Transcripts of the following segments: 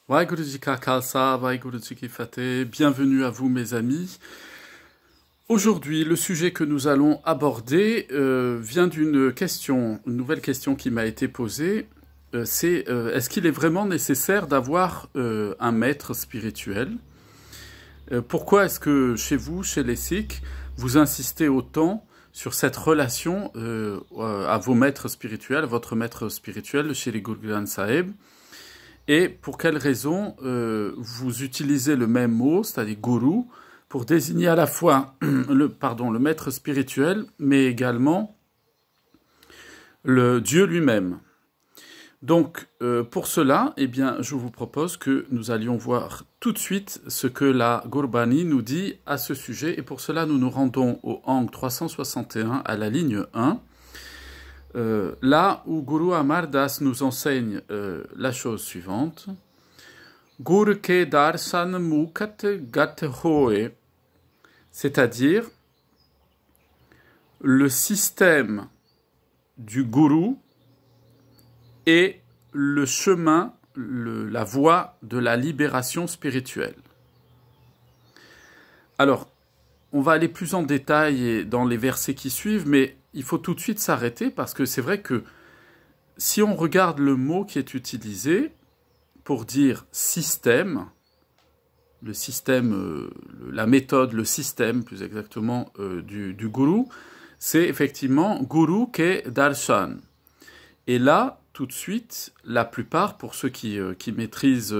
Waheguruji ka Khalsa, Waheguruji ki Fateh, bienvenue à vous mes amis. Aujourd'hui, le sujet que nous allons aborder vient d'une question, une nouvelle question qui m'a été posée. Est-ce qu'il est vraiment nécessaire d'avoir un maître spirituel? Pourquoi est-ce que chez vous, chez les Sikhs, vous insistez autant sur cette relation à vos maîtres spirituels, votre maître spirituel, le Shri Guru Granth Sahib? Et pour quelle raison vous utilisez le même mot, c'est-à-dire guru, pour désigner à la fois le maître spirituel, mais également le Dieu lui-même. Donc, pour cela, eh bien, je vous propose que nous allions voir tout de suite ce que la Gurbani nous dit à ce sujet. Et pour cela, nous nous rendons au Ang 361 à la ligne 1. Là où Guru Amar Das nous enseigne la chose suivante. Gur ke darsan mukat gat hoe, c'est-à-dire le système du gourou est le chemin, la voie de la libération spirituelle. Alors, on va aller plus en détail dans les versets qui suivent, mais il faut tout de suite s'arrêter parce que c'est vrai que si on regarde le mot qui est utilisé pour dire système, le système, la méthode, le système plus exactement du gourou, c'est effectivement guru ke darshan. Et là, tout de suite, la plupart, pour ceux qui maîtrisent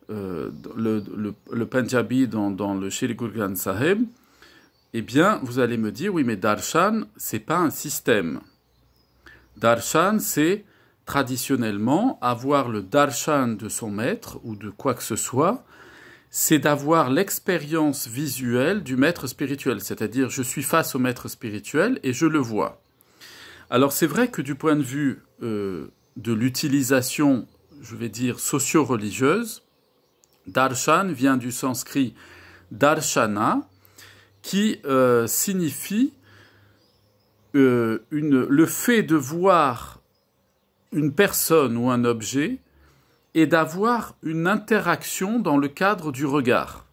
le Punjabi dans le Shri Guru Granth Sahib, eh bien, vous allez me dire, oui, mais darshan, c'est pas un système. Darshan, c'est traditionnellement avoir le darshan de son maître ou de quoi que ce soit, c'est d'avoir l'expérience visuelle du maître spirituel. C'est-à-dire, je suis face au maître spirituel et je le vois. Alors, c'est vrai que du point de vue de l'utilisation, je vais dire, socio-religieuse, darshan vient du sanskrit darshana, qui signifie le fait de voir une personne ou un objet et d'avoir une interaction dans le cadre du regard.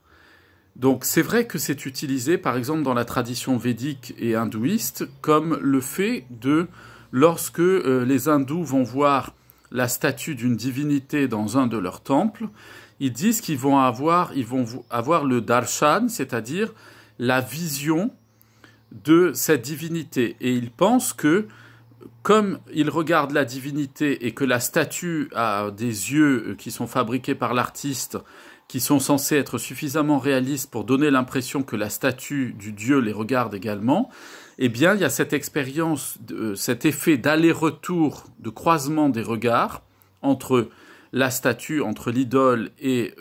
Donc c'est vrai que c'est utilisé par exemple dans la tradition védique et hindouiste comme le fait de, lorsque les hindous vont voir la statue d'une divinité dans un de leurs temples, ils disent qu'ils vont avoir le darshan, c'est-à-dire la vision de cette divinité. Et ils pensent que, comme ils regardent la divinité et que la statue a des yeux qui sont fabriqués par l'artiste, qui sont censés être suffisamment réalistes pour donner l'impression que la statue du dieu les regarde également, eh bien, il y a cette expérience, cet effet d'aller-retour, de croisement des regards entre la statue, entre l'idole et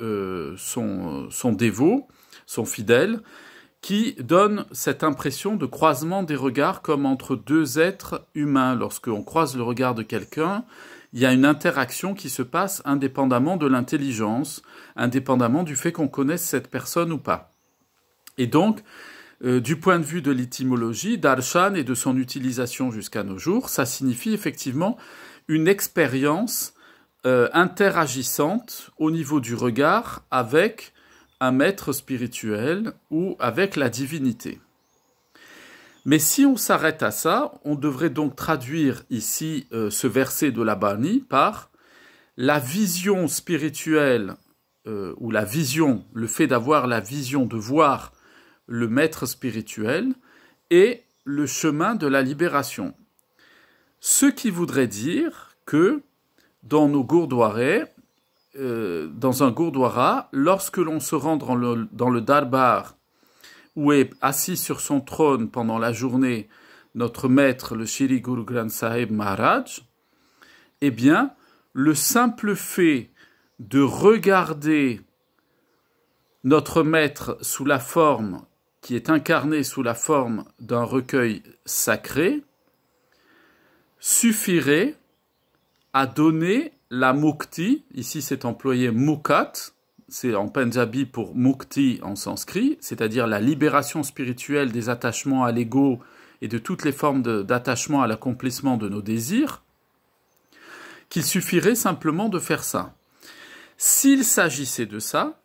son dévot, son fidèle, qui donne cette impression de croisement des regards comme entre deux êtres humains. Lorsqu'on croise le regard de quelqu'un, il y a une interaction qui se passe indépendamment de l'intelligence, indépendamment du fait qu'on connaisse cette personne ou pas. Et donc, du point de vue de l'étymologie, darshan et de son utilisation jusqu'à nos jours, ça signifie effectivement une expérience interagissante au niveau du regard avec un maître spirituel ou avec la divinité. Mais si on s'arrête à ça, on devrait donc traduire ici ce verset de la Bani par la vision spirituelle ou la vision, le fait d'avoir la vision, de voir le maître spirituel et le chemin de la libération. Ce qui voudrait dire que dans nos gurdwaras, dans un gurdwara, lorsque l'on se rend dans le darbar, où est assis sur son trône pendant la journée notre maître, le Shri Guru Granth Sahib Maharaj, eh bien, le simple fait de regarder notre maître sous la forme, qui est incarné sous la forme d'un recueil sacré, suffirait à donner la mukti, ici c'est employé mukat, c'est en punjabi pour mukti en sanskrit, c'est-à-dire la libération spirituelle des attachements à l'ego et de toutes les formes d'attachement à l'accomplissement de nos désirs, qu'il suffirait simplement de faire ça. S'il s'agissait de ça,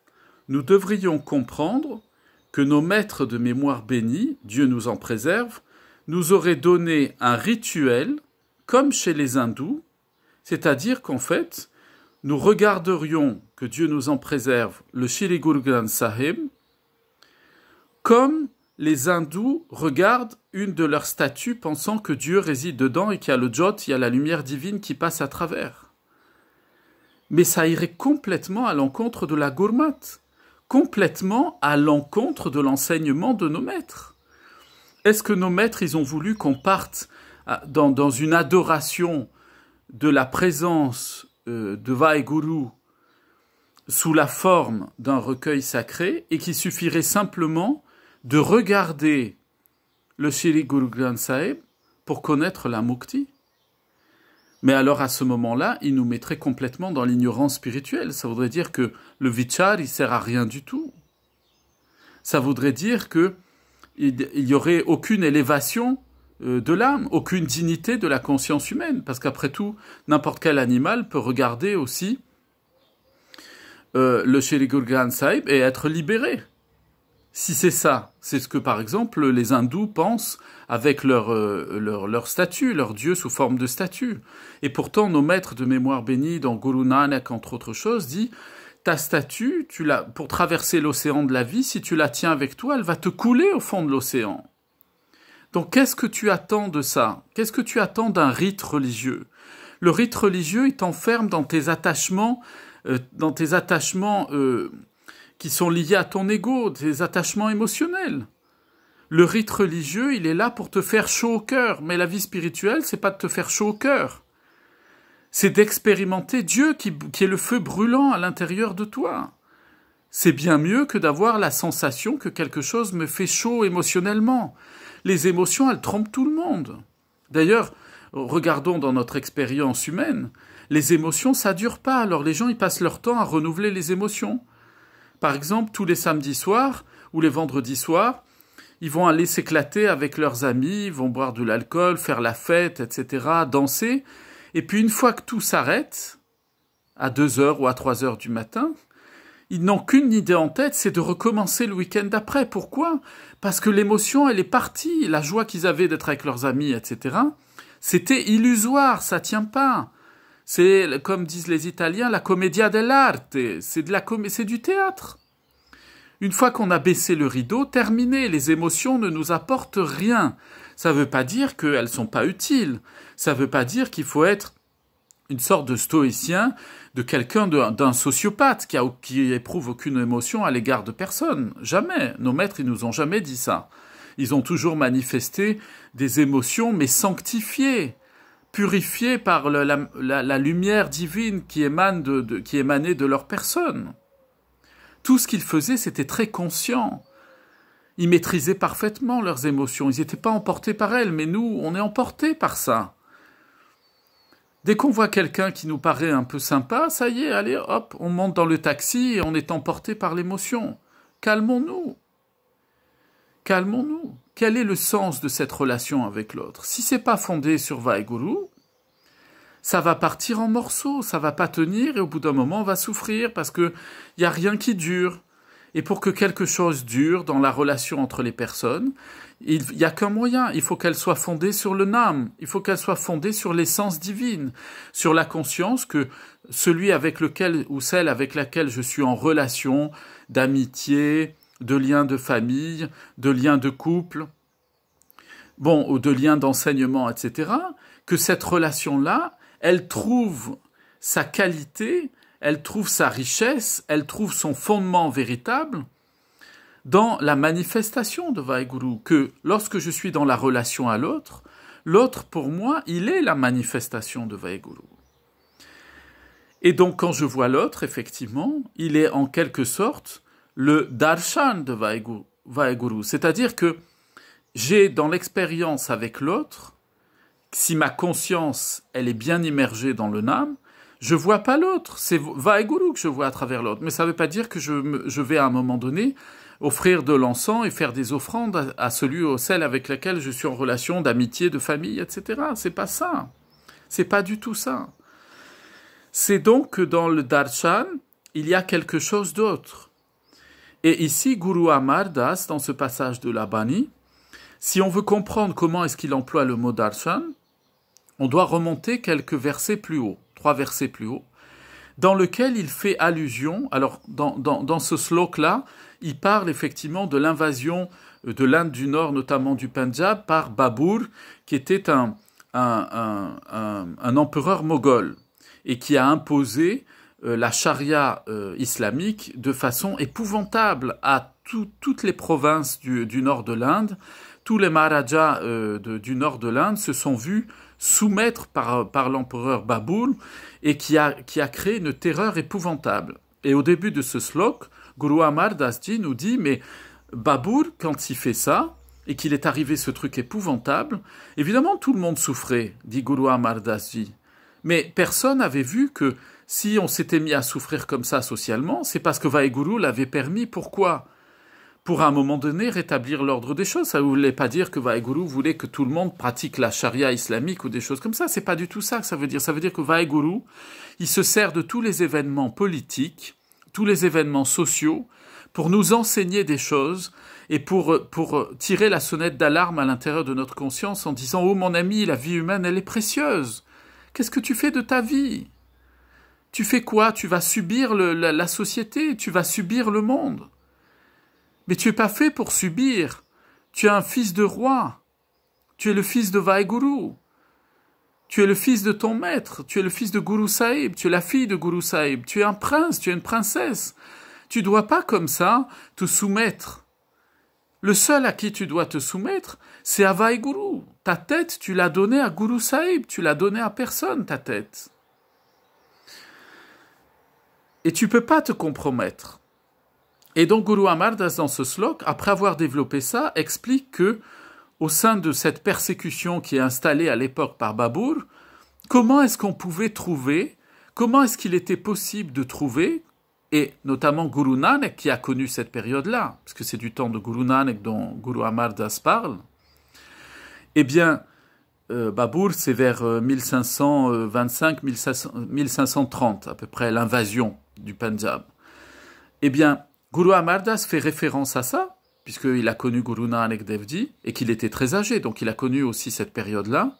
nous devrions comprendre que nos maîtres de mémoire bénis, Dieu nous en préserve, nous auraient donné un rituel, comme chez les hindous, c'est-à-dire qu'en fait, nous regarderions, que Dieu nous en préserve, le Shri Guru Granth Sahib, comme les hindous regardent une de leurs statues pensant que Dieu réside dedans et qu'il y a le Jot, il y a la lumière divine qui passe à travers. Mais ça irait complètement à l'encontre de la Gurmat, complètement à l'encontre de l'enseignement de nos maîtres. Est-ce que nos maîtres, ils ont voulu qu'on parte dans une adoration de la présence de Vaheguru sous la forme d'un recueil sacré et qu'il suffirait simplement de regarder le Shri Guru Granth Sahib pour connaître la Mukti? Mais alors à ce moment-là, il nous mettrait complètement dans l'ignorance spirituelle. Ça voudrait dire que le vichar, il sert à rien du tout. Ça voudrait dire que il n'y aurait aucune élévation de l'âme, aucune dignité de la conscience humaine. Parce qu'après tout, n'importe quel animal peut regarder aussi le Shri Guru Granth Sahib et être libéré. Si c'est ça, c'est ce que par exemple les hindous pensent avec leur statue, leur dieu sous forme de statue. Et pourtant nos maîtres de mémoire bénis dans Guru Nanak entre autres choses dit ta statue, pour traverser l'océan de la vie, si tu la tiens avec toi, elle va te couler au fond de l'océan. Donc qu'est-ce que tu attends de ça? Qu'est-ce que tu attends d'un rite religieux? Le rite religieux, il t'enferme dans tes attachements, qui sont liés à ton ego, tes attachements émotionnels. Le rite religieux, il est là pour te faire chaud au cœur, mais la vie spirituelle, c'est pas de te faire chaud au cœur. C'est d'expérimenter Dieu qui est le feu brûlant à l'intérieur de toi. C'est bien mieux que d'avoir la sensation que quelque chose me fait chaud émotionnellement. Les émotions, elles trompent tout le monde. D'ailleurs, regardons dans notre expérience humaine, les émotions, ça dure pas. Alors les gens, ils passent leur temps à renouveler les émotions. Par exemple, tous les samedis soirs ou les vendredis soirs, ils vont aller s'éclater avec leurs amis, ils vont boire de l'alcool, faire la fête, etc., danser. Et puis une fois que tout s'arrête, à 2h ou à 3h du matin, ils n'ont qu'une idée en tête, c'est de recommencer le week-end d'après. Pourquoi? Parce que l'émotion, elle est partie. La joie qu'ils avaient d'être avec leurs amis, etc., c'était illusoire, ça tient pas. C'est, comme disent les Italiens, la commedia dell'arte. C'est du théâtre. Une fois qu'on a baissé le rideau, terminé. Les émotions ne nous apportent rien. Ça ne veut pas dire qu'elles ne sont pas utiles. Ça ne veut pas dire qu'il faut être une sorte de stoïcien, de quelqu'un, d'un sociopathe qui éprouve aucune émotion à l'égard de personne. Jamais. Nos maîtres, ils nous ont jamais dit ça. Ils ont toujours manifesté des émotions, mais sanctifiées, purifiées par la lumière divine qui émanait de leur personne. Tout ce qu'ils faisaient, c'était très conscient. Ils maîtrisaient parfaitement leurs émotions. Ils n'étaient pas emportés par elles, mais nous, on est emportés par ça. Dès qu'on voit quelqu'un qui nous paraît un peu sympa, ça y est, allez, hop, on monte dans le taxi et on est emporté par l'émotion. Calmons-nous. Calmons-nous. Quel est le sens de cette relation avec l'autre? Si c'est pas fondé sur Vaheguru, ça va partir en morceaux, ça va pas tenir et au bout d'un moment on va souffrir parce que y a rien qui dure. Et pour que quelque chose dure dans la relation entre les personnes, il y a qu'un moyen, il faut qu'elle soit fondée sur le Nam, il faut qu'elle soit fondée sur l'essence divine, sur la conscience que celui avec lequel ou celle avec laquelle je suis en relation, d'amitié, de lien de famille, de lien de couple, ou de lien d'enseignement, etc., que cette relation-là, elle trouve sa qualité, elle trouve sa richesse, elle trouve son fondement véritable dans la manifestation de Vaheguru, que lorsque je suis dans la relation à l'autre, l'autre pour moi, il est la manifestation de Vaheguru. Et donc quand je vois l'autre, effectivement, il est en quelque sorte le darshan de Vaheguru, c'est-à-dire que j'ai dans l'expérience avec l'autre, si ma conscience elle est bien immergée dans le Nam, je vois pas l'autre, c'est Vaheguru que je vois à travers l'autre. Mais ça ne veut pas dire que je vais à un moment donné offrir de l'encens et faire des offrandes à celui ou celle avec laquelle je suis en relation d'amitié, de famille, etc. C'est pas ça. C'est pas du tout ça. C'est donc que dans le darshan, il y a quelque chose d'autre. Et ici, Guru Amar Das, dans ce passage de la Bani, si on veut comprendre comment est-ce qu'il emploie le mot darshan, on doit remonter quelques versets plus haut, 3 versets plus haut, dans lequel il fait allusion, alors dans ce slok-là, il parle effectivement de l'invasion de l'Inde du Nord, notamment du Pendjab, par Babur, qui était un empereur moghol, et qui a imposé la charia islamique de façon épouvantable à toutes les provinces du nord de l'Inde. Tous les maharajas du nord de l'Inde se sont vus soumettre par l'empereur Babur et qui a créé une terreur épouvantable. Et au début de ce slok, Guru Amar Das Ji nous dit, mais Babur, quand il fait ça, et qu'il est arrivé ce truc épouvantable, évidemment tout le monde souffrait, dit Guru Amar Das Ji. Mais personne n'avait vu que si on s'était mis à souffrir comme ça socialement, c'est parce que Vaheguru l'avait permis. Pourquoi ? Pour à un moment donné rétablir l'ordre des choses. Ça ne voulait pas dire que Vaheguru voulait que tout le monde pratique la charia islamique ou des choses comme ça. C'est pas du tout ça que ça veut dire. Ça veut dire que Vaheguru, il se sert de tous les événements politiques, tous les événements sociaux, pour nous enseigner des choses et pour tirer la sonnette d'alarme à l'intérieur de notre conscience en disant « Oh mon ami, la vie humaine, elle est précieuse. Qu'est-ce que tu fais de ta vie ? Tu fais quoi ? Tu vas subir la société, tu vas subir le monde. Mais tu n'es pas fait pour subir. Tu es un fils de roi. Tu es le fils de Vaheguru. Tu es le fils de ton maître. Tu es le fils de Guru Sahib. Tu es la fille de Guru Sahib. Tu es un prince. Tu es une princesse. Tu ne dois pas comme ça te soumettre. Le seul à qui tu dois te soumettre, c'est à Vaheguru. Ta tête, tu l'as donnée à Guru Sahib. Tu l'as donnée à personne, ta tête. Et tu ne peux pas te compromettre. Et donc Guru Amar Das, dans ce slok, après avoir développé ça, explique que, au sein de cette persécution qui est installée à l'époque par Babur, comment est-ce qu'on pouvait trouver, comment est-ce qu'il était possible de trouver, et notamment Guru Nanak qui a connu cette période-là, parce que c'est du temps de Guru Nanak dont Guru Amar Das parle, eh bien, Babur, c'est vers 1525-1530, à peu près l'invasion du Pendjab. Eh bien, Guru Amar Das fait référence à ça, puisqu'il a connu Guru Nanak Dev Ji, et qu'il était très âgé, donc il a connu aussi cette période-là.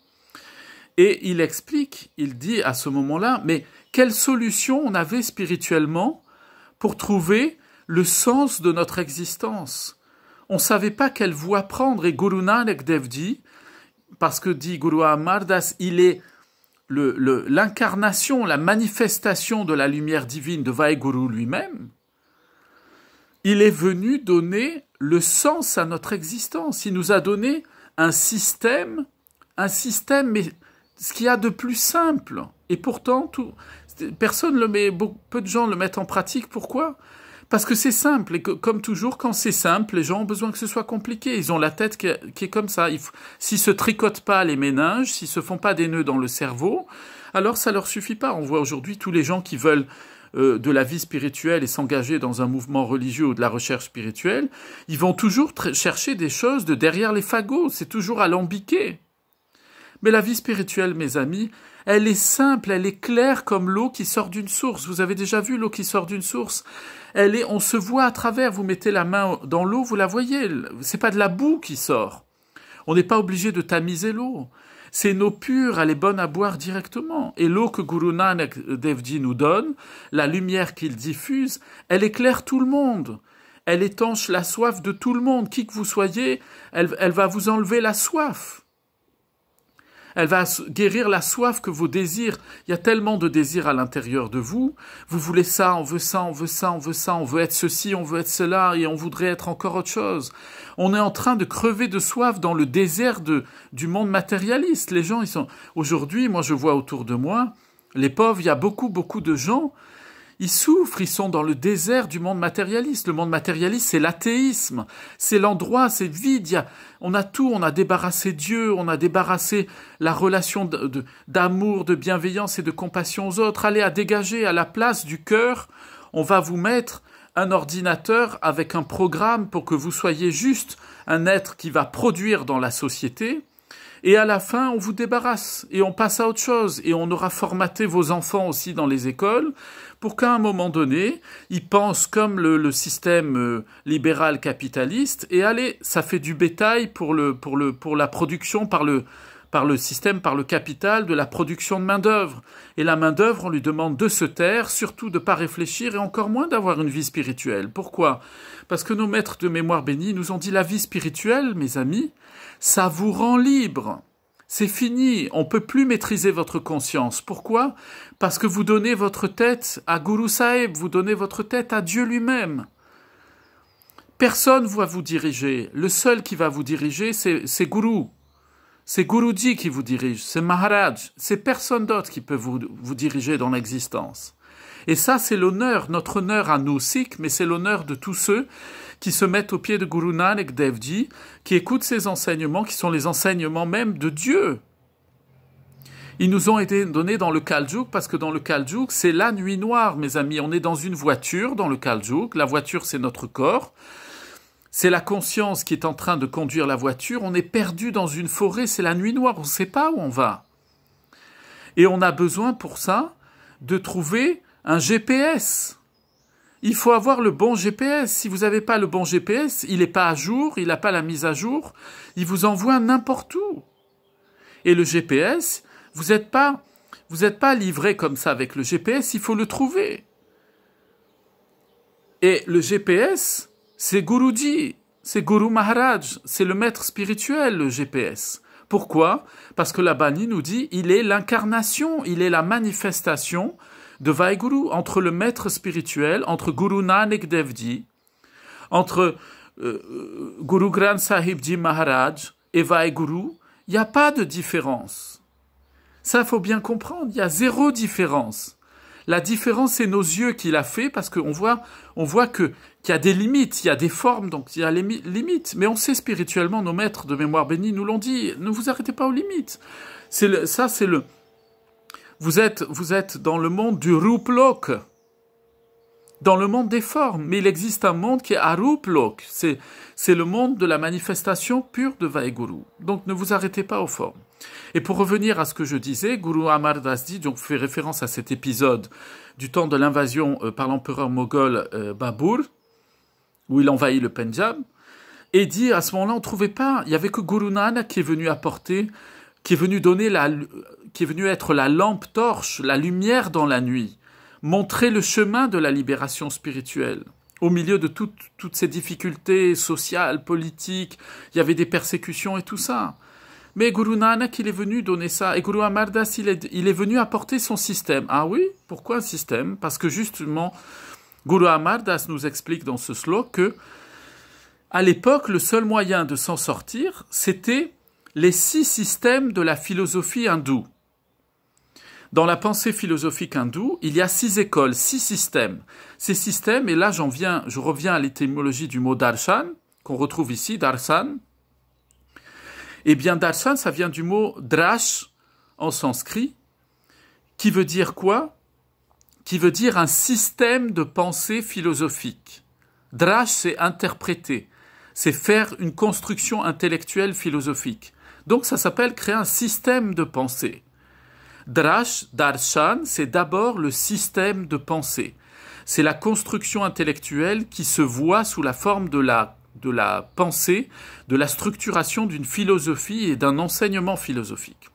Et il explique, il dit à ce moment-là, mais quelle solution on avait spirituellement pour trouver le sens de notre existence ? On ne savait pas quelle voie prendre, et Guru Nanak Dev Ji, parce que dit Guru Amar Das, il est l'incarnation, la manifestation de la lumière divine de Vaheguru lui-même. Il est venu donner le sens à notre existence. Il nous a donné un système, mais ce qu'il y a de plus simple. Et pourtant, personne le met, peu de gens le mettent en pratique. Pourquoi ? Parce que c'est simple. Et que, comme toujours, quand c'est simple, les gens ont besoin que ce soit compliqué. Ils ont la tête qui est comme ça. S'ils se tricotent pas les méninges, s'ils se font pas des nœuds dans le cerveau, alors ça leur suffit pas. On voit aujourd'hui tous les gens qui veulent de la vie spirituelle et s'engager dans un mouvement religieux ou de la recherche spirituelle, ils vont toujours chercher des choses de derrière les fagots, c'est toujours alambiqué. Mais la vie spirituelle, mes amis, elle est simple, elle est claire comme l'eau qui sort d'une source. Vous avez déjà vu l'eau qui sort d'une source ? On se voit à travers, vous mettez la main dans l'eau, vous la voyez, c'est pas de la boue qui sort. On n'est pas obligé de tamiser l'eau. C'est une eau pure, elle est bonne à boire directement. Et l'eau que Guru Nanak Dev Ji nous donne, la lumière qu'il diffuse, elle éclaire tout le monde. Elle étanche la soif de tout le monde. Qui que vous soyez, elle va vous enlever la soif. Elle va guérir la soif que vos désirs. Il y a tellement de désirs à l'intérieur de vous. Vous voulez ça, on veut ça, on veut ça, on veut ça, on veut être ceci, on veut être cela, et on voudrait être encore autre chose. On est en train de crever de soif dans le désert du monde matérialiste. Les gens, aujourd'hui, moi je vois autour de moi, les pauvres, il y a beaucoup de gens, ils souffrent, ils sont dans le désert du monde matérialiste. Le monde matérialiste, c'est l'athéisme. C'est l'endroit, c'est vide. On a tout, on a débarrassé Dieu, on a débarrassé la relation d'amour, de bienveillance et de compassion aux autres. Allez à dégager à la place du cœur, on va vous mettre un ordinateur avec un programme pour que vous soyez juste un être qui va produire dans la société Et à la fin, on vous débarrasse et on passe à autre chose. Et on aura formaté vos enfants aussi dans les écoles pour qu'à un moment donné, ils pensent comme le système libéral capitaliste. Et allez, ça fait du bétail pour la production par le système, par le capital de la production de main-d'œuvre. Et la main-d'œuvre, on lui demande de se taire, surtout de ne pas réfléchir et encore moins d'avoir une vie spirituelle. Pourquoi? Parce que nos maîtres de mémoire bénis nous ont dit la vie spirituelle, mes amis, ça vous rend libre. C'est fini, on ne peut plus maîtriser votre conscience. Pourquoi? Parce que vous donnez votre tête à Guru Sahib, vous donnez votre tête à Dieu lui-même. Personne ne va vous diriger. Le seul qui va vous diriger, c'est Guru. C'est Guruji qui vous dirige, c'est Maharaj. C'est personne d'autre qui peut vous diriger dans l'existence. Et ça, c'est l'honneur, notre honneur à nous, Sikhs, mais c'est l'honneur de tous ceux qui se mettent au pied de Guru Nanak Dev Ji, qui écoutent ces enseignements, qui sont les enseignements même de Dieu. Ils nous ont été donnés dans le Kal-Yug, parce que dans le Kal-Yug, c'est la nuit noire, mes amis. On est dans une voiture, dans le Kal-Yug. La voiture, c'est notre corps. C'est la conscience qui est en train de conduire la voiture. On est perdu dans une forêt, c'est la nuit noire, on ne sait pas où on va. Et on a besoin pour ça de trouver un GPS. Il faut avoir le bon GPS. Si vous n'avez pas le bon GPS, il n'est pas à jour, il n'a pas la mise à jour, il vous envoie n'importe où. Et le GPS, vous n'êtes pas livré comme ça avec le GPS, il faut le trouver. Et le GPS, c'est Guruji, c'est Guru Maharaj, c'est le maître spirituel, le GPS. Pourquoi? Parce que la Bani nous dit, il est l'incarnation, il est la manifestation de Vaheguru, entre le maître spirituel, entre Guru Nanak Dev Ji, entre Guru Granth Sahib Ji Maharaj et Vaheguru, il n'y a pas de différence. Ça, il faut bien comprendre, il y a zéro différence. La différence, c'est nos yeux qu'il a fait, parce qu'on voit qu'il y a des limites, il y a des formes, donc il y a les limites. Mais on sait spirituellement, nos maîtres de mémoire bénie nous l'ont dit, ne vous arrêtez pas aux limites. Vous êtes dans le monde du Ruplok, dans le monde des formes, mais il existe un monde qui est Aruplok, c'est le monde de la manifestation pure de Vaheguru. Donc ne vous arrêtez pas aux formes. Et pour revenir à ce que je disais, Guru Amar Das Ji donc fait référence à cet épisode du temps de l'invasion par l'empereur moghol Babur, où il envahit le Pendjab, et dit à ce moment-là, on ne trouvait pas, il n'y avait que Guru Nanak qui est venu apporter, qui est venu être la lampe torche, la lumière dans la nuit, montrer le chemin de la libération spirituelle. Au milieu de toutes ces difficultés sociales, politiques, il y avait des persécutions et tout ça. Mais Guru Nanak, il est venu donner ça. Et Guru Amar Das, il est venu apporter son système. Ah oui? Pourquoi un système? Parce que justement, Guru Amar Das nous explique dans ce slok que, à l'époque, le seul moyen de s'en sortir, c'était les 6 systèmes de la philosophie hindoue. Dans la pensée philosophique hindoue, il y a 6 écoles, 6 systèmes. Ces systèmes, et là je reviens à l'étymologie du mot darshan, qu'on retrouve ici, darshan. Eh bien, darshan, ça vient du mot drash en sanskrit, qui veut dire quoi? Qui veut dire un système de pensée philosophique. Drash, c'est interpréter, c'est faire une construction intellectuelle philosophique. Donc, ça s'appelle créer un système de pensée. Drash, darshan, c'est d'abord le système de pensée. C'est la construction intellectuelle qui se voit sous la forme de la pensée, de la structuration d'une philosophie et d'un enseignement philosophique.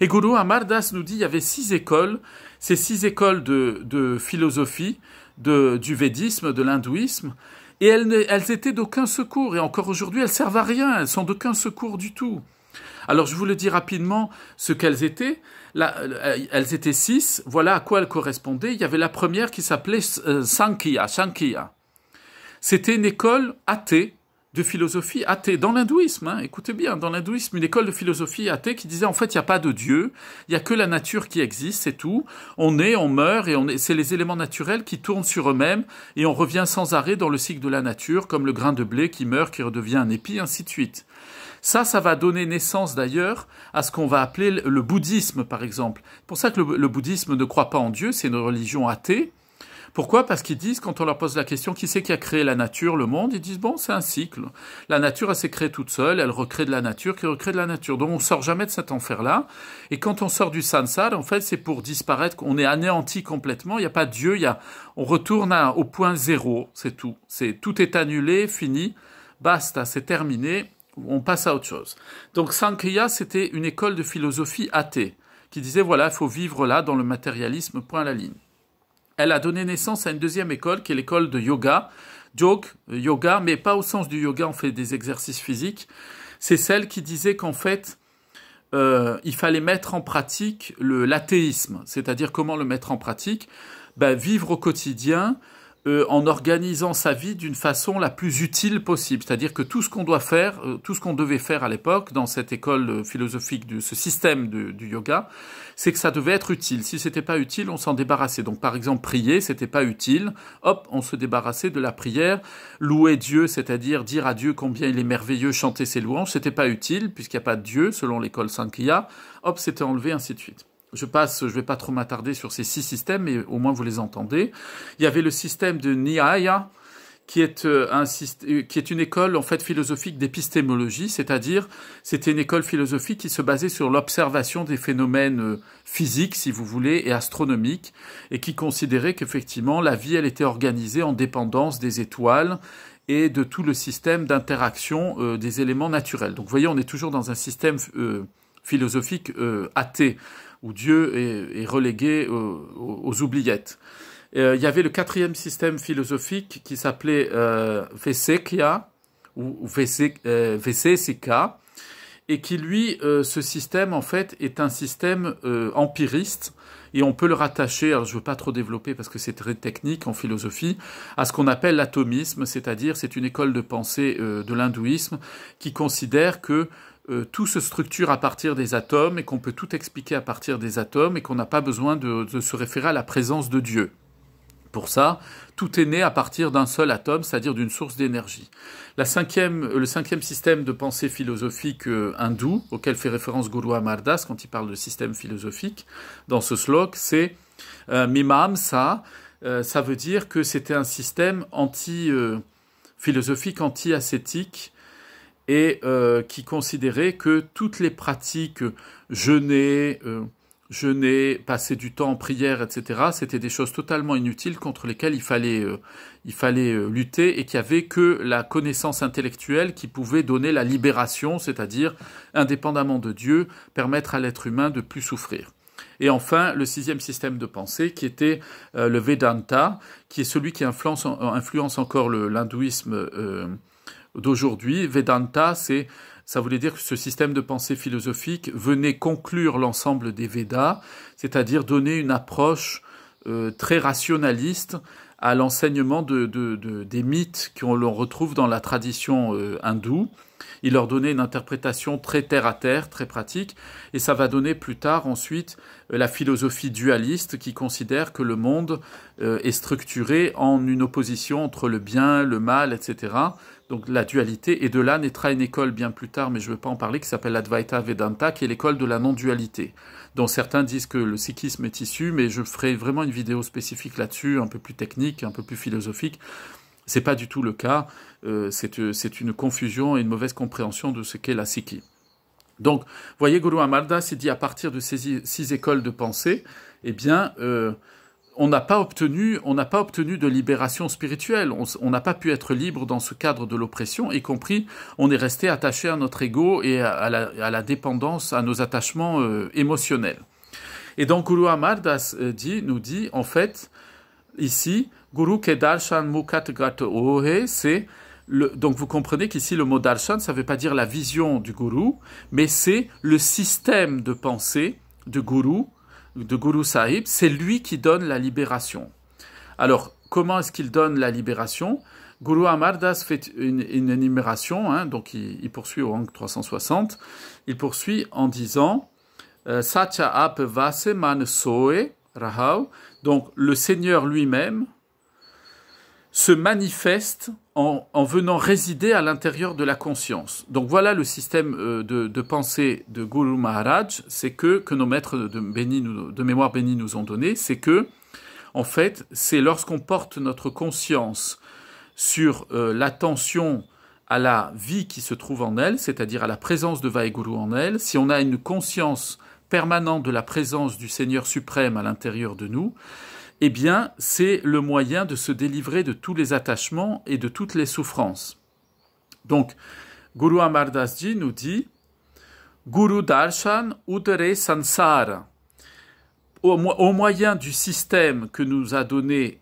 Et Guru Amar Das nous dit qu'il y avait 6 écoles, ces 6 écoles de philosophie, du védisme, de l'hindouisme, et elles étaient d'aucun secours, et encore aujourd'hui elles servent à rien, elles sont d'aucun secours du tout. Alors je vous le dis rapidement ce qu'elles étaient. Elles étaient 6, voilà à quoi elles correspondaient. Il y avait la première qui s'appelait Sankhya. C'était une école athée, de philosophie athée, dans l'hindouisme, hein, écoutez bien, dans l'hindouisme, une école de philosophie athée qui disait en fait il n'y a pas de Dieu, il n'y a que la nature qui existe, c'est tout, on naît, on meurt, et c'est les éléments naturels qui tournent sur eux-mêmes, et on revient sans arrêt dans le cycle de la nature, comme le grain de blé qui meurt, qui redevient un épi, ainsi de suite. Ça va donner naissance d'ailleurs à ce qu'on va appeler le bouddhisme, par exemple. C'est pour ça que le bouddhisme ne croit pas en Dieu, c'est une religion athée. Pourquoi? Parce qu'ils disent, quand on leur pose la question, qui c'est qui a créé la nature, le monde, ils disent, bon, c'est un cycle. La nature, elle s'est créée toute seule, elle recrée de la nature, qui recrée de la nature. Donc on sort jamais de cet enfer-là. Et quand on sort du sansar, en fait, c'est pour disparaître, on est anéanti complètement, il n'y a pas de Dieu, on retourne au point zéro, c'est tout. Tout est annulé, fini, basta, c'est terminé, on passe à autre chose. Donc Sankhya, c'était une école de philosophie athée, qui disait, voilà, il faut vivre là, dans le matérialisme, point à la ligne. Elle a donné naissance à une deuxième école, qui est l'école de yoga, yoga, mais pas au sens du yoga, on fait des exercices physiques. C'est celle qui disait qu'en fait, il fallait mettre en pratique l'athéisme. C'est-à-dire comment le mettre en pratique? Vivre au quotidien en organisant sa vie d'une façon la plus utile possible. C'est-à-dire que tout ce qu'on doit faire, tout ce qu'on devait faire à l'époque dans cette école philosophique, de ce système du yoga, c'est que ça devait être utile. Si c'était pas utile, on s'en débarrassait. Donc par exemple, prier, c'était pas utile. Hop, on se débarrassait de la prière. Louer Dieu, c'est-à-dire dire à Dieu combien il est merveilleux, chanter ses louanges, c'était pas utile puisqu'il n'y a pas de Dieu selon l'école Sankhya. Hop, c'était enlevé, ainsi de suite. Je vais pas trop m'attarder sur ces 6 systèmes, mais au moins vous les entendez. Il y avait le système de Nyaya, qui est une école en fait philosophique d'épistémologie, c'est-à-dire c'était une école philosophique qui se basait sur l'observation des phénomènes physiques, si vous voulez, et astronomiques, et qui considérait qu'effectivement la vie elle était organisée en dépendance des étoiles et de tout le système d'interaction des éléments naturels. Donc vous voyez, on est toujours dans un système philosophique athée, où Dieu est relégué aux oubliettes. Il y avait le 4e système philosophique qui s'appelait Vesekya, ou Vesesika, et qui, lui, ce système, en fait, est un système empiriste, et on peut le rattacher, alors je ne veux pas trop développer parce que c'est très technique en philosophie, à ce qu'on appelle l'atomisme, c'est-à-dire c'est une école de pensée de l'hindouisme qui considère que tout se structure à partir des atomes et qu'on peut tout expliquer à partir des atomes et qu'on n'a pas besoin de se référer à la présence de Dieu. Pour ça, tout est né à partir d'un seul atome, c'est-à-dire d'une source d'énergie. Le 5e système de pensée philosophique hindou, auquel fait référence Guru Amar Das quand il parle de système philosophique, dans ce slok, c'est Mimamsa. Ça veut dire que c'était un système philosophique anti-ascétique, et qui considérait que toutes les pratiques, jeûner, passer du temps en prière, etc., c'était des choses totalement inutiles contre lesquelles il fallait lutter et qu'il n'y avait que la connaissance intellectuelle qui pouvait donner la libération, c'est-à-dire, indépendamment de Dieu, permettre à l'être humain de plus souffrir. Et enfin, le 6e système de pensée, qui était le Vedanta, qui est celui qui influence encore l'hindouisme d'aujourd'hui. Vedanta, ça voulait dire que ce système de pensée philosophique venait conclure l'ensemble des Védas, c'est-à-dire donner une approche très rationaliste à l'enseignement des mythes l'on retrouve dans la tradition hindoue. Il leur donnait une interprétation très terre-à-terre, très pratique, et ça va donner plus tard ensuite la philosophie dualiste qui considère que le monde est structuré en une opposition entre le bien, le mal, etc., donc la dualité, et de là naîtra une école bien plus tard, mais je ne veux pas en parler, qui s'appelle l'Advaita Vedanta, qui est l'école de la non-dualité, dont certains disent que le sikhisme est issu, mais je ferai vraiment une vidéo spécifique là-dessus, un peu plus technique, un peu plus philosophique. C'est pas du tout le cas, c'est une confusion et une mauvaise compréhension de ce qu'est la sikhi. Donc, voyez, Guru Amar Das s'est dit, à partir de ces 6 écoles de pensée, eh bien, on n'a pas obtenu de libération spirituelle. On n'a pas pu être libre dans ce cadre de l'oppression, y compris, on est resté attaché à notre ego et à la dépendance, à nos attachements émotionnels. Et donc, Guru Amar Das nous dit, en fait, ici, Guru ke darshan mukat gat ohe, c'est donc vous comprenez qu'ici le mot darshan, ça ne veut pas dire la vision du gourou, mais c'est le système de pensée de Guru Sahib, c'est lui qui donne la libération. Alors, comment est-ce qu'il donne la libération? Guru Amar Das fait une énumération, donc il poursuit au rang 360, il poursuit en disant Sacha ap vase man soe rahau, donc le Seigneur lui-même se manifeste en venant résider à l'intérieur de la conscience. Donc voilà le système de pensée de Guru Maharaj, c'est que nos maîtres de mémoire bénis nous ont donné, c'est que, En fait, c'est lorsqu'on porte notre conscience sur l'attention à la vie qui se trouve en elle, c'est-à-dire à la présence de Vaheguru en elle, si on a une conscience permanente de la présence du Seigneur suprême à l'intérieur de nous, eh bien, c'est le moyen de se délivrer de tous les attachements et de toutes les souffrances. Donc, Guru Amar Das Ji nous dit Guru Darshan Udare Sansara. Au moyen du système que nous a donné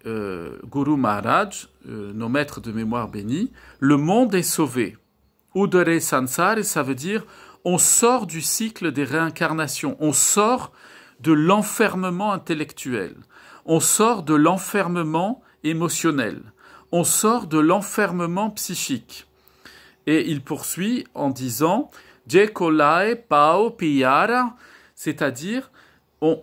Guru Maharaj, nos maîtres de mémoire bénis, le monde est sauvé. Udare Sansara, ça veut dire on sort du cycle des réincarnations, on sort de l'enfermement intellectuel, on sort de l'enfermement émotionnel, on sort de l'enfermement psychique. Et il poursuit en disant Jekolae Pao Piyara, c'est-à-dire on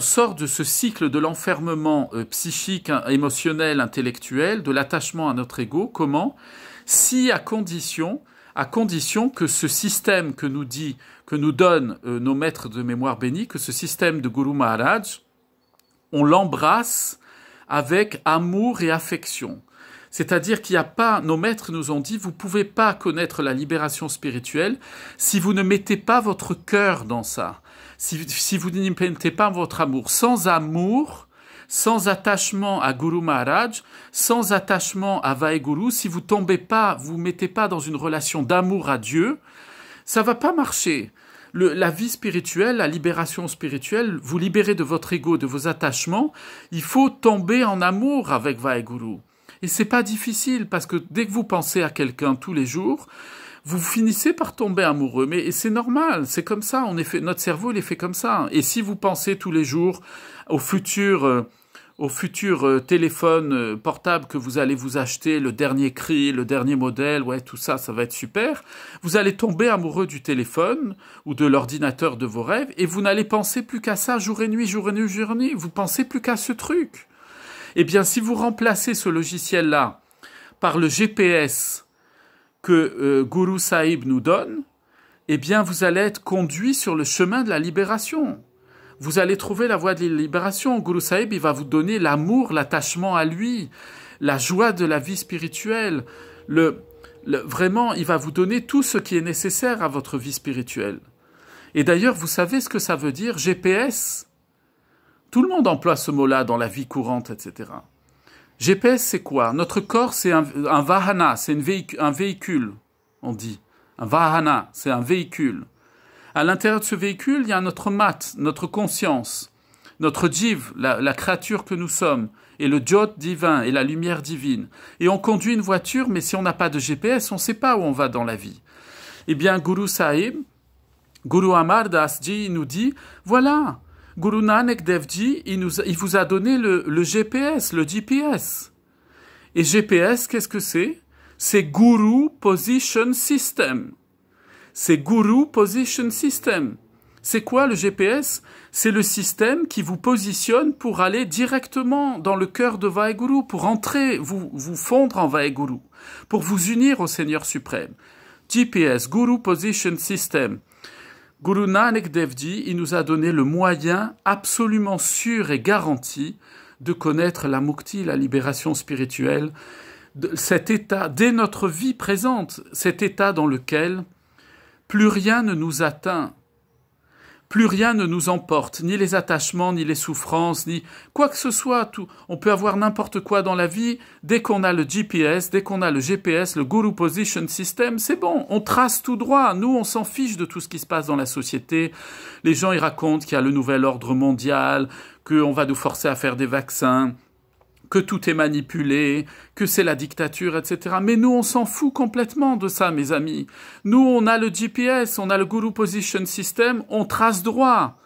sort de ce cycle de l'enfermement psychique, émotionnel, intellectuel, de l'attachement à notre ego. Comment? Si à condition que ce système que nous donnent nos maîtres de mémoire bénis, que ce système de Guru Maharaj, on l'embrasse avec amour et affection. C'est-à-dire qu'il n'y a pas, nos maîtres nous ont dit, vous ne pouvez pas connaître la libération spirituelle si vous ne mettez pas votre cœur dans ça, si vous n'y mettez pas votre amour. Sans amour, sans attachement à Guru Maharaj, sans attachement à Vaheguru, si vous mettez pas dans une relation d'amour à Dieu, ça va pas marcher. La vie spirituelle, la libération spirituelle, vous libérez de votre ego, de vos attachements, il faut tomber en amour avec Vaheguru. Et c'est pas difficile, parce que dès que vous pensez à quelqu'un tous les jours, vous finissez par tomber amoureux. Mais c'est normal, c'est comme ça, notre cerveau il est fait comme ça. Et si vous pensez tous les jours au futur téléphone portable que vous allez vous acheter, le dernier cri, le dernier modèle, ouais, tout ça, ça va être super, vous allez tomber amoureux du téléphone ou de l'ordinateur de vos rêves, et vous n'allez penser plus qu'à ça jour et nuit, jour et nuit, jour et nuit. Vous pensez plus qu'à ce truc. Eh bien, si vous remplacez ce logiciel-là par le GPS que Guru Sahib nous donne, eh bien, vous allez être conduit sur le chemin de la libération. Vous allez trouver la voie de la libération. Guru Sahib, il va vous donner l'amour, l'attachement à lui, la joie de la vie spirituelle. Vraiment, il va vous donner tout ce qui est nécessaire à votre vie spirituelle. Et d'ailleurs, vous savez ce que ça veut dire, GPS ? Tout le monde emploie ce mot-là dans la vie courante, etc. GPS, c'est quoi? Notre corps, c'est un vahana, c'est un véhicule, on dit. Un vahana, c'est un véhicule. À l'intérieur de ce véhicule, il y a notre mat, notre conscience, notre jiv, la créature que nous sommes, et le jyot divin, et la lumière divine. Et on conduit une voiture, mais si on n'a pas de GPS, on ne sait pas où on va dans la vie. Eh bien, Guru Sahib, Guru Amar Das Ji nous dit, voilà, Guru Nanak Dev Ji, il vous a donné le GPS, le GPS. Et GPS, qu'est-ce que c'est? C'est Guru Position System. C'est Guru Position System. C'est quoi le GPS? C'est le système qui vous positionne pour aller directement dans le cœur de Vaheguru, pour entrer, vous fondre en Vaheguru, pour vous unir au Seigneur suprême. GPS, Guru Position System. Guru Nanak Dev Ji, il nous a donné le moyen absolument sûr et garanti de connaître la mukti, la libération spirituelle, cet état, dès notre vie présente, cet état dans lequel plus rien ne nous atteint, plus rien ne nous emporte, ni les attachements, ni les souffrances, ni quoi que ce soit. On peut avoir n'importe quoi dans la vie, dès qu'on a le GPS, dès qu'on a le GPS, le Guru Position System, c'est bon, on trace tout droit. Nous, on s'en fiche de tout ce qui se passe dans la société. Les gens, ils racontent qu'il y a le nouvel ordre mondial, qu'on va nous forcer à faire des vaccins, que tout est manipulé, que c'est la dictature, etc. Mais nous, on s'en fout complètement de ça, mes amis. Nous, on a le GPS, on a le Guru Position System, on trace droit.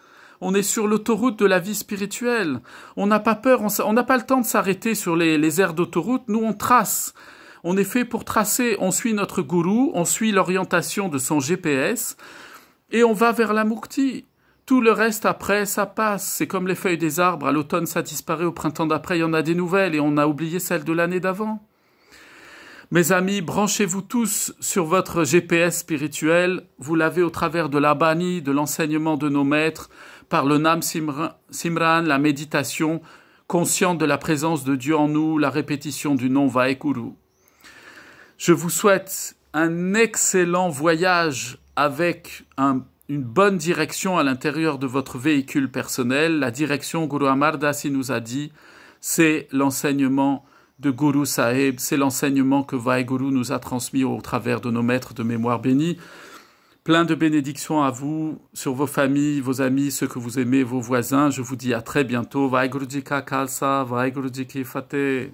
On est sur l'autoroute de la vie spirituelle. On n'a pas peur, on n'a pas le temps de s'arrêter sur les aires d'autoroute. Nous, on trace. On est fait pour tracer. On suit notre gourou, on suit l'orientation de son GPS et on va vers la mukti. Tout le reste, après, ça passe. C'est comme les feuilles des arbres. À l'automne, ça disparaît. Au printemps d'après, il y en a des nouvelles. Et on a oublié celles de l'année d'avant. Mes amis, branchez-vous tous sur votre GPS spirituel. Vous l'avez au travers de la bani, de l'enseignement de nos maîtres, par le Nam Simran, la méditation consciente de la présence de Dieu en nous, la répétition du nom Vaheguru. Je vous souhaite un excellent voyage avec une bonne direction à l'intérieur de votre véhicule personnel. La direction, Guru Amar Das nous a dit, c'est l'enseignement de Guru Sahib, c'est l'enseignement que Vaheguru nous a transmis au travers de nos maîtres de mémoire bénis. Plein de bénédictions à vous, sur vos familles, vos amis, ceux que vous aimez, vos voisins. Je vous dis à très bientôt. Vaheguru Ji Ka Khalsa, Vaheguru Ji Ki Fateh.